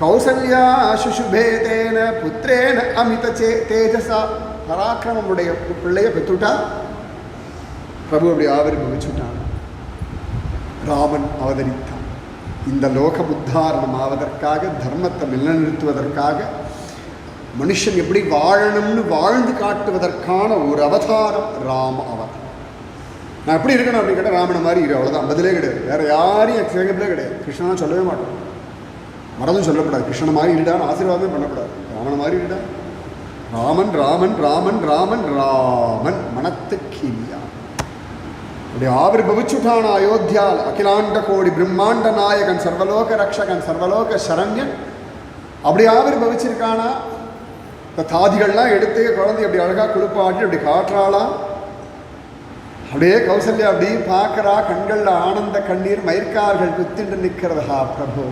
கௌசல்யா சுசுபேதேன புத்திரேன அமித தேஜசா. பராக்கிரமமுடைய பிள்ளைய பெற்றுட்டா. பிரபு அப்படி ஆவிர்பவிச்சுட்டான். ராமன் அவதரித்தான். இந்த லோக உத்தாரணம் ஆவதற்காக, தர்மத்தை நிலைநிறுத்துவதற்காக, மனுஷன் எப்படி வாழணும்னு வாழ்ந்து காட்டுவதற்கான ஒரு அவதாரம் ராம அவதாரம். நான் எப்படி இருக்கணும் அப்படின்னு கேட்டால் ராமனை மாதிரி இரு, அவ்வளோதான். பதிலே கிடையாது. வேற யாரையும் எக்ஸாம்பிளே கிடையாது. கிருஷ்ணனா சொல்லவே மாட்டோம், மறந்தும் சொல்லக்கூடாது. கிருஷ்ணனை மாதிரி இருடான்னு ஆசீர்வாதமே பண்ணக்கூடாது. ராமனை மாதிரி இருடா. ராமன் ராமன் ராமன் ராமன் ராமன் மனத்துக்கு இல்லையா. அப்படி ஆவிர்பவிச்சுட்டான அயோத்தியால் அகிலாண்ட கோடி பிரம்மாண்ட நாயகன், சர்வலோக ரக்ஷகன், சர்வலோக சரண்யன் அப்படி ஆவிர்பவிச்சிருக்கானா. இந்த தாதிகள்லாம் எடுத்து குழந்தை அப்படி அழகாக குளிப்பாட்டி அப்படி காட்டுறாளாம். அப்படியே கௌசல்யா அப்படி பார்க்குறா. கண்களில் ஆனந்த கண்ணீர், மயிர்கார்கள் குத்திண்டு நிற்கிறதா பிரபு.